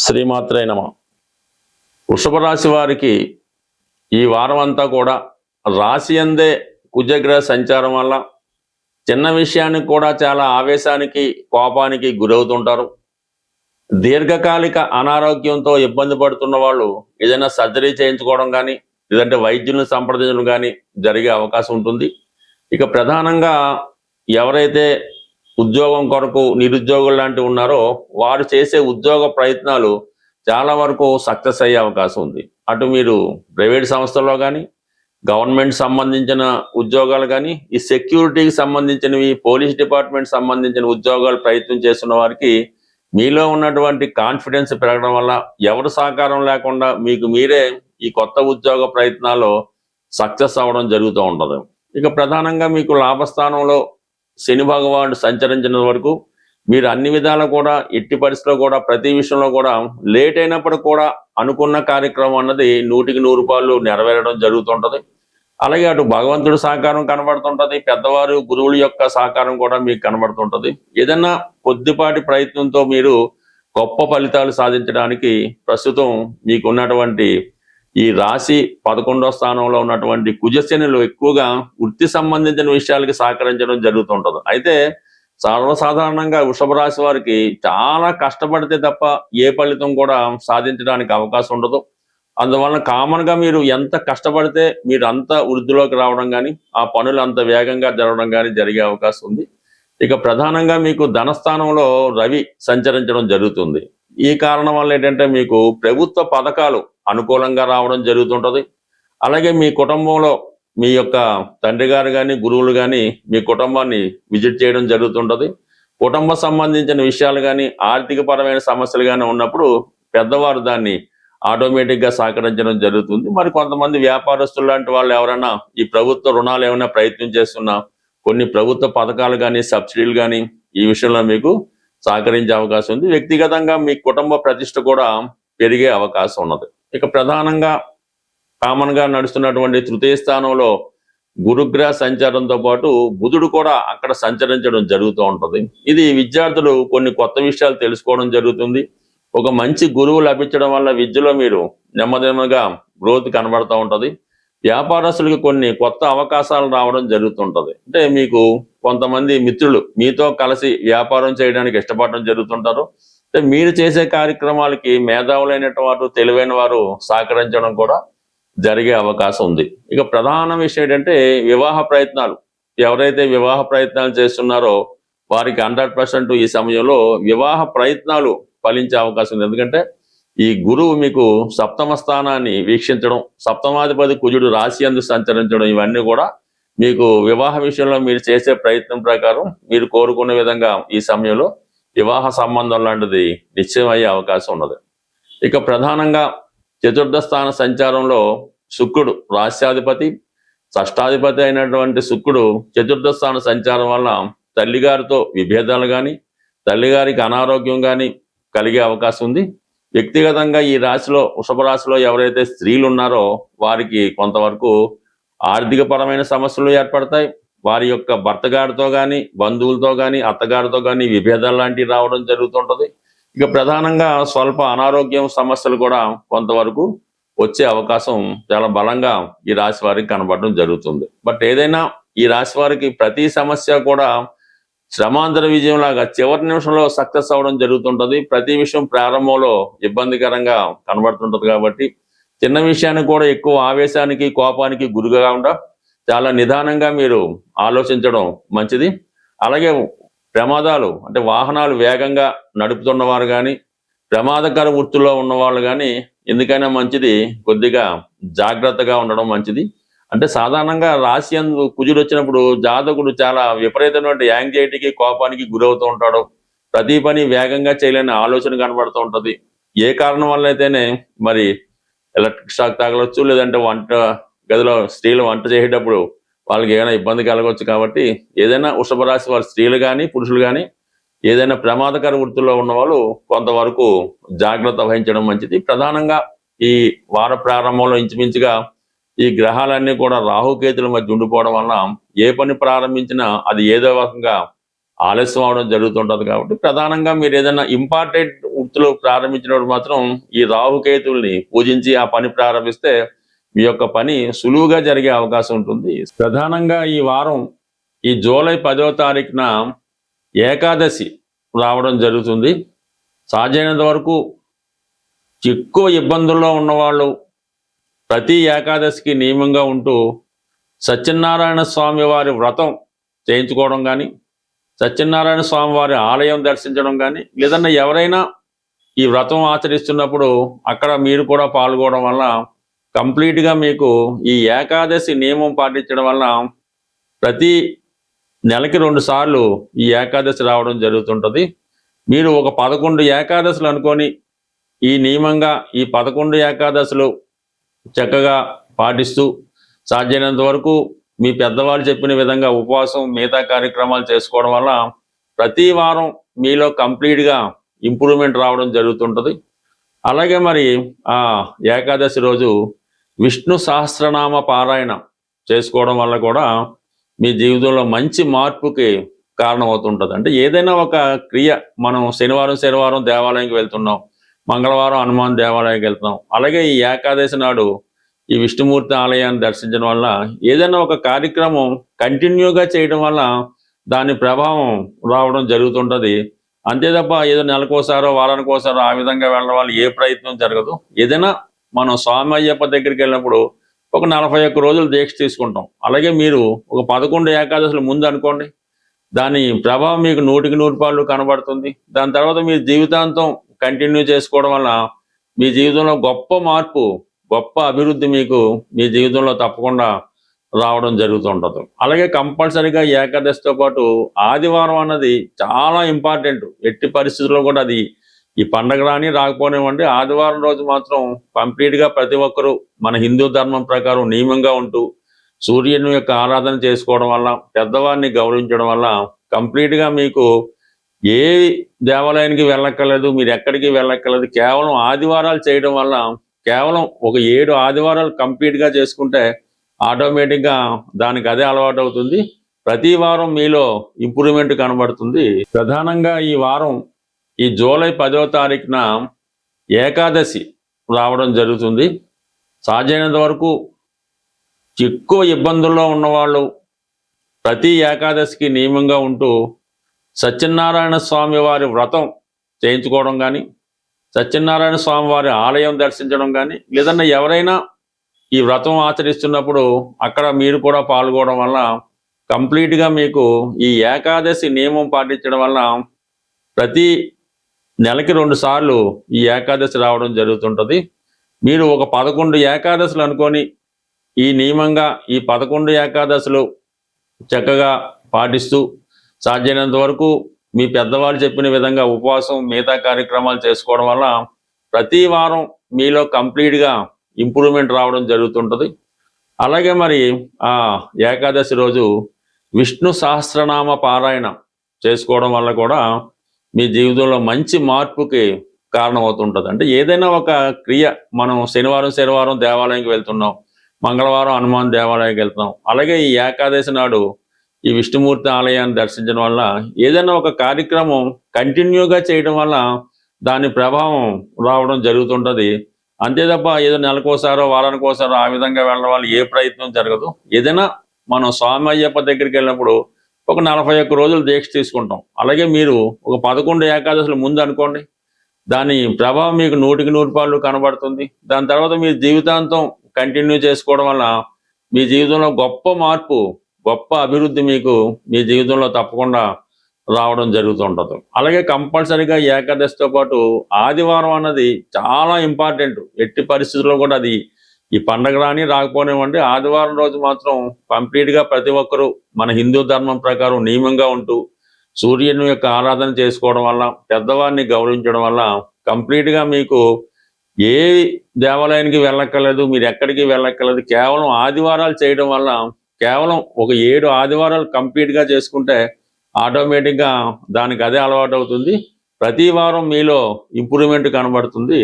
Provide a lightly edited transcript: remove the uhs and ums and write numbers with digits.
శ్రీమాత్రే నమ. వృషభ రాశి వారికి ఈ వారం అంతా కూడా రాశి అందే కుజగ్రహ సంచారం వల్ల చిన్న విషయానికి కూడా చాలా ఆవేశానికి కోపానికి గురవుతుంటారు. దీర్ఘకాలిక అనారోగ్యంతో ఇబ్బంది పడుతున్న వాళ్ళు ఏదైనా సర్జరీ చేయించుకోవడం కానీ లేదంటే వైద్యులను సంప్రదించడం కానీ జరిగే అవకాశం ఉంటుంది. ఇక ప్రధానంగా ఎవరైతే ఉద్యోగం కొరకు నిరుద్యోగులు లాంటివి ఉన్నారో వారు చేసే ఉద్యోగ ప్రయత్నాలు చాలా వరకు సక్సెస్ అయ్యే అవకాశం ఉంది. అటు మీరు ప్రైవేట్ సంస్థల్లో కానీ గవర్నమెంట్ సంబంధించిన ఉద్యోగాలు కానీ ఈ సెక్యూరిటీకి సంబంధించినవి పోలీస్ డిపార్ట్మెంట్ సంబంధించిన ఉద్యోగాలు ప్రయత్నం చేస్తున్న వారికి మీలో ఉన్నటువంటి కాన్ఫిడెన్స్ పెరగడం వల్ల ఎవరు సహకారం లేకుండా మీకు మీరే ఈ కొత్త ఉద్యోగ ప్రయత్నాల్లో సక్సెస్ అవ్వడం జరుగుతూ ఉంటుంది. ఇక ప్రధానంగా మీకు లాభస్థానంలో శని భగవానుడు సంచరించిన వరకు మీరు అన్ని విధాలు కూడా ఎట్టి పరిస్థితిలో కూడా ప్రతి విషయంలో కూడా లేట్ అయినప్పుడు కూడా అనుకున్న కార్యక్రమం అన్నది 100% నెరవేరడం జరుగుతుంటది. అలాగే అటు భగవంతుడి సహకారం కనబడుతుంటది, పెద్దవారు గురువుల యొక్క సహకారం కూడా మీకు కనబడుతుంటది. ఏదన్నా కొద్దిపాటి ప్రయత్నంతో మీరు గొప్ప ఫలితాలు సాధించడానికి ప్రస్తుతం మీకు ఉన్నటువంటి ఈ రాశి 11వ స్థానంలో ఉన్నటువంటి కుజశనులు ఎక్కువగా వృత్తి సంబంధించిన విషయాలకి సహకరించడం జరుగుతుంటది. అయితే సర్వసాధారణంగా వృషభ రాశి వారికి చాలా కష్టపడితే తప్ప ఏ ఫలితం కూడా సాధించడానికి అవకాశం ఉండదు. అందువలన కామన్ గా మీరు ఎంత కష్టపడితే మీరు అంత వృద్ధిలోకి రావడం కానీ ఆ పనులు అంత వేగంగా జరగడం కానీ జరిగే అవకాశం ఉంది. ఇక ప్రధానంగా మీకు ధనస్థానంలో రవి సంచరించడం జరుగుతుంది. ఈ కారణం వల్ల ఏంటంటే మీకు ప్రభుత్వ పథకాలు అనుకూలంగా రావడం జరుగుతుంటది. అలాగే మీ కుటుంబంలో మీ యొక్క తండ్రి గారు కానీ గురువులు కానీ మీ కుటుంబాన్ని విజిట్ చేయడం జరుగుతుంటది. కుటుంబ సంబంధించిన విషయాలు కానీ ఆర్థిక పరమైన సమస్యలు కానీ ఉన్నప్పుడు పెద్దవారు దాన్ని ఆటోమేటిక్గా సహకరించడం జరుగుతుంది. మరి కొంతమంది వ్యాపారస్తులు లాంటి వాళ్ళు ఎవరైనా ఈ ప్రభుత్వ రుణాలు ఏమైనా ప్రయత్నం చేస్తున్నా కొన్ని ప్రభుత్వ పథకాలు కానీ సబ్సిడీలు కానీ ఈ విషయంలో మీకు సహకరించే అవకాశం ఉంది. వ్యక్తిగతంగా మీ కుటుంబ ప్రతిష్ట కూడా పెరిగే అవకాశం ఉన్నది. ఇక ప్రధానంగా కామన్ గా నడుస్తున్నటువంటి తృతీయ స్థానంలో గురుగ్రహ సంచారంతో పాటు బుధుడు కూడా అక్కడ సంచరించడం జరుగుతూ ఉంటుంది. ఇది విద్యార్థులు కొన్ని కొత్త విషయాలు తెలుసుకోవడం జరుగుతుంది. ఒక మంచి గురువు లభించడం వల్ల విద్యలో మీరు నెమ్మదిగా గ్రోత్ కనబడుతూ ఉంటది. వ్యాపారస్తులకు కొన్ని కొత్త అవకాశాలు రావడం జరుగుతుంటది. అంటే మీకు కొంతమంది మిత్రులు మీతో కలిసి వ్యాపారం చేయడానికి ఇష్టపడడం జరుగుతుంటారు. అంటే మీరు చేసే కార్యక్రమాలకి మేధావులైన వారు తెలివైన వారు సహకరించడం కూడా జరిగే అవకాశం ఉంది. ఇక ప్రధాన విషయం ఏంటంటే వివాహ ప్రయత్నాలు. ఎవరైతే వివాహ ప్రయత్నాలు చేస్తున్నారో వారికి 100% ఈ సమయంలో వివాహ ప్రయత్నాలు ఫలించే అవకాశం ఉంది. ఎందుకంటే ఈ గురువు మీకు సప్తమ స్థానాన్ని వీక్షించడం, సప్తమాధిపతి కుజుడు రాశి అందు సంచరించడం ఇవన్నీ కూడా మీకు వివాహ విషయంలో మీరు చేసే ప్రయత్నం ప్రకారం మీరు కోరుకునే విధంగా ఈ సమయంలో వివాహ సంబంధం లాంటిది నిశ్చయం అయ్యే అవకాశం ఉన్నది. ఇక ప్రధానంగా చతుర్థ స్థాన సంచారంలో శుక్రుడు రాశ్యాధిపతి షష్టాధిపతి అయినటువంటి శుక్రుడు చతుర్థ స్థాన సంచారం వల్ల తల్లిగారితో విభేదాలు కానీ తల్లిగారికి అనారోగ్యం కానీ కలిగే అవకాశం ఉంది. వ్యక్తిగతంగా ఈ రాశిలో వృషభ రాశిలో ఎవరైతే స్త్రీలు ఉన్నారో వారికి కొంతవరకు ఆర్థిక పరమైన సమస్యలు ఏర్పడతాయి. వారి యొక్క భర్త గారితో కానీ బంధువులతో కానీ అత్తగారితో కానీ విభేదాలు లాంటివి రావడం జరుగుతుంటది. ఇక ప్రధానంగా స్వల్ప అనారోగ్యం సమస్యలు కూడా కొంతవరకు వచ్చే అవకాశం చాలా బలంగా ఈ రాశి వారికి కనబడడం జరుగుతుంది. బట్ ఏదైనా ఈ రాశి వారికి ప్రతి సమస్య కూడా శ్రమాంతర విజయం లాగా చివరి నిమిషంలో సక్సెస్ అవ్వడం జరుగుతుంటది. ప్రతి విషయం ప్రారంభంలో ఇబ్బందికరంగా కనబడుతుంటది. కాబట్టి చిన్న విషయానికి కూడా ఎక్కువ ఆవేశానికి కోపానికి గురిగా కాకుండా చాలా నిదానంగా మీరు ఆలోచించడం మంచిది. అలాగే ప్రమాదాలు అంటే వాహనాలు వేగంగా నడుపుతున్న వారు కానీ ప్రమాదకర వృత్తుల్లో ఉన్నవాళ్ళు కానీ ఎందుకైనా మంచిది కొద్దిగా జాగ్రత్తగా ఉండడం మంచిది. అంటే సాధారణంగా రాశి అందు కుజుడు వచ్చినప్పుడు జాతకుడు చాలా విపరీతమైన యాంగ్జైటీకి కోపానికి గురవుతూ ఉంటాడు. ప్రతి పని వేగంగా చేయలేని ఆలోచన కనబడుతూ ఉంటది. ఏ కారణం వల్ల అయితేనే మరి ఎలక్ట్రిక్ షాక్ తగలవచ్చు, లేదంటే వంట గదిలో స్త్రీలు వంట చేసేటప్పుడు వాళ్ళకి ఏమైనా ఇబ్బంది కలగవచ్చు. కాబట్టి ఏదైనా వృషభ రాశి వారి స్త్రీలు కానీ పురుషులు కానీ ఏదైనా ప్రమాదకర వృత్తుల్లో ఉన్న వాళ్ళు కొంతవరకు జాగ్రత్త వహించడం మంచిది. ప్రధానంగా ఈ వార ప్రారంభంలో ఇంచుమించుగా ఈ గ్రహాలన్నీ కూడా రాహుకేతుల మధ్య ఉండిపోవడం వల్ల ఏ పని ప్రారంభించినా అది ఏదో రకంగా ఆలస్యం అవడం జరుగుతుంటది. కాబట్టి ప్రధానంగా మీరు ఏదైనా ఇంపార్టెంట్ వృత్తులు ప్రారంభించినప్పుడు మాత్రం ఈ రాహుకేతువుల్ని పూజించి ఆ పని ప్రారంభిస్తే మీ యొక్క పని సులువుగా జరిగే అవకాశం ఉంటుంది. ప్రధానంగా ఈ వారం ఈ జూలై 10వ తారీఖున ఏకాదశి రావడం జరుగుతుంది. సాధ్యమైనంత వరకు ఎక్కువ ఇబ్బందుల్లో ఉన్నవాళ్ళు ప్రతి ఏకాదశికి నియమంగా ఉంటూ సత్యనారాయణ స్వామి వారి వ్రతం చేయించుకోవడం కానీ, సత్యనారాయణ స్వామి వారి ఆలయం దర్శించడం కానీ, లేదన్నా ఎవరైనా ఈ వ్రతం ఆచరిస్తున్నప్పుడు అక్కడ మీరు కూడా పాల్గొనడం వల్ల కంప్లీట్గా మీకు ఈ ఏకాదశి నియమం పాటించడం వల్ల ప్రతి నెలకి 2 సార్లు ఈ ఏకాదశి రావడం జరుగుతుంటుంది. మీరు ఒక 11 ఏకాదశులు అనుకొని ఈ నియమంగా ఈ 11 ఏకాదశులు చక్కగా పాటిస్తూ సాధ్యమైనంత వరకు మీ పెద్దవాళ్ళు చెప్పిన విధంగా ఉపవాసం మిగతా కార్యక్రమాలు చేసుకోవడం వల్ల ప్రతి వారం మీలో కంప్లీట్గా ఇంప్రూవ్మెంట్ రావడం జరుగుతుంటుంది. అలాగే మరి ఆ ఏకాదశి రోజు విష్ణు సహస్రనామ పారాయణ చేసుకోవడం వల్ల కూడా మీ జీవితంలో మంచి మార్పుకి కారణమవుతుంటుంది. అంటే ఏదైనా ఒక క్రియ, మనం శనివారం దేవాలయానికి వెళ్తున్నాం, మంగళవారం హనుమాన్ దేవాలయానికి వెళ్తున్నాం, అలాగే ఈ ఏకాదశి నాడు ఈ విష్ణుమూర్తి ఆలయాన్ని దర్శించడం వల్ల ఏదైనా ఒక కార్యక్రమం కంటిన్యూగా చేయడం వల్ల దాని ప్రభావం రావడం జరుగుతుంటుంది. అంతే తప్ప ఏదో నెలకోసారో వారానికోసారో ఆ విధంగా వెళ్ళడం వల్ల ఏ ప్రయత్నం జరగదు. ఏదైనా మనం స్వామి అయ్యప్ప దగ్గరికి వెళ్ళినప్పుడు ఒక 41 రోజులు దీక్ష తీసుకుంటాం. అలాగే మీరు ఒక 11 ఏకాదశులు ముందు అనుకోండి, దాని ప్రభావం మీకు 100% కనబడుతుంది. దాని తర్వాత మీరు జీవితాంతం కంటిన్యూ చేసుకోవడం వల్ల మీ జీవితంలో గొప్ప మార్పు, గొప్ప అభివృద్ధి మీకు మీ జీవితంలో తప్పకుండా రావడం జరుగుతుంటుంది. అలాగే కంపల్సరీగా ఏకాదశితో పాటు ఆదివారం అన్నది చాలా ఇంపార్టెంట్. ఎట్టి పరిస్థితుల్లో కూడా అది ఈ పండగ రాని రాకపోనివ్వండి, ఆదివారం రోజు మాత్రం కంప్లీట్గా ప్రతి ఒక్కరూ మన హిందూ ధర్మం ప్రకారం నియమంగా ఉంటూ సూర్యుని యొక్క ఆరాధన చేసుకోవడం వల్ల, పెద్దవారిని గౌరవించడం వల్ల కంప్లీట్గా మీకు ఏ దేవాలయానికి వెళ్ళక్కర్లేదు, మీరు ఎక్కడికి వెళ్ళక్కర్లేదు. కేవలం ఆదివారాలు చేయడం వల్ల, కేవలం ఒక 7 ఆదివారాలు కంప్లీట్గా చేసుకుంటే ఆటోమేటిక్గా దానికి అదే అలవాటు అవుతుంది. ప్రతి వారం మీలో ఇంప్రూవ్మెంట్ కనబడుతుంది. ప్రధానంగా ఈ వారం ఈ జూలై 10వ తారీఖున ఏకాదశి రావడం జరుగుతుంది. సాధ్యమైనంత వరకు ఎక్కువ ఇబ్బందుల్లో ఉన్నవాళ్ళు ప్రతి ఏకాదశికి నియమంగా ఉంటూ సత్యనారాయణ స్వామి వారి వ్రతం చేయించుకోవడం కానీ, సత్యనారాయణ స్వామి వారి ఆలయం దర్శించడం కానీ, లేదన్నా ఎవరైనా ఈ వ్రతం ఆచరిస్తున్నప్పుడు అక్కడ మీరు కూడా పాల్గొనడం వల్ల కంప్లీట్గా మీకు ఈ ఏకాదశి నియమం పాటించడం వల్ల ప్రతి నెలకి 2 సార్లు ఈ ఏకాదశి రావడం జరుగుతుంటుంది. మీరు ఒక 11 ఏకాదశులు అనుకొని ఈ నియమంగా ఈ 11 ఏకాదశులు చక్కగా పాటిస్తూ సాధ్యమైనంత వరకు మీ పెద్దవాళ్ళు చెప్పిన విధంగా ఉపవాసం మిగతా కార్యక్రమాలు చేసుకోవడం వల్ల ప్రతి వారం మీలో కంప్లీట్గా ఇంప్రూవ్మెంట్ రావడం జరుగుతుంటుంది. అలాగే మరి ఆ ఏకాదశి రోజు విష్ణు సహస్రనామ పారాయణ చేసుకోవడం వల్ల కూడా మీ జీవితంలో మంచి మార్పుకి కారణమవుతుంటుంది. అంటే ఏదైనా ఒక క్రియ, మనం శనివారం దేవాలయానికి వెళ్తున్నాం, మంగళవారం హనుమాన్ దేవాలయానికి వెళ్తున్నాం, అలాగే ఈ ఏకాదశి నాడు ఈ విష్ణుమూర్తి ఆలయాన్ని దర్శించడం వల్ల ఏదైనా ఒక కార్యక్రమం కంటిన్యూగా చేయడం వల్ల దాని ప్రభావం రావడం జరుగుతుంటుంది. అంతే తప్ప ఏదో నెలకోసారో వారానికోసారో ఆ విధంగా వెళ్ళడం వల్ల ఏ ప్రయత్నం జరగదు. ఏదైనా మనం స్వామి అయ్యప్ప దగ్గరికి వెళ్ళినప్పుడు ఒక 41 రోజులు దీక్ష తీసుకుంటాం. అలాగే మీరు ఒక 11 ఏకాదశులు ముందు అనుకోండి, దాని ప్రభావం మీకు 100% కనబడుతుంది. దాని తర్వాత మీరు జీవితాంతం కంటిన్యూ చేసుకోవడం వల్ల మీ జీవితంలో గొప్ప మార్పు, గొప్ప అభివృద్ధి మీకు మీ జీవితంలో తప్పకుండా రావడం జరుగుతుంటుంది. అలాగే కంపల్సరీగా ఏకాదశితో పాటు ఆదివారం అన్నది చాలా ఇంపార్టెంట్. ఎట్టి పరిస్థితుల్లో కూడా అది ఈ పండగ రాని రాకపోనివ్వండి, ఆదివారం రోజు మాత్రం కంప్లీట్గా ప్రతి ఒక్కరూ మన హిందూ ధర్మం ప్రకారం నియమంగా ఉంటూ సూర్యుని యొక్క ఆరాధన చేసుకోవడం వల్ల, పెద్దవారిని గౌరవించడం వల్ల కంప్లీట్గా మీకు ఏ దేవాలయానికి వెళ్ళక్కర్లేదు, మీరు ఎక్కడికి వెళ్ళక్కర్లేదు. కేవలం ఆదివారాలు చేయడం వల్ల, కేవలం ఒక 7 ఆదివారాలు కంప్లీట్గా చేసుకుంటే ఆటోమేటిక్గా దానికి అదే అలవాటు అవుతుంది. ప్రతి వారం మీలో ఇంప్రూవ్మెంట్ కనబడుతుంది.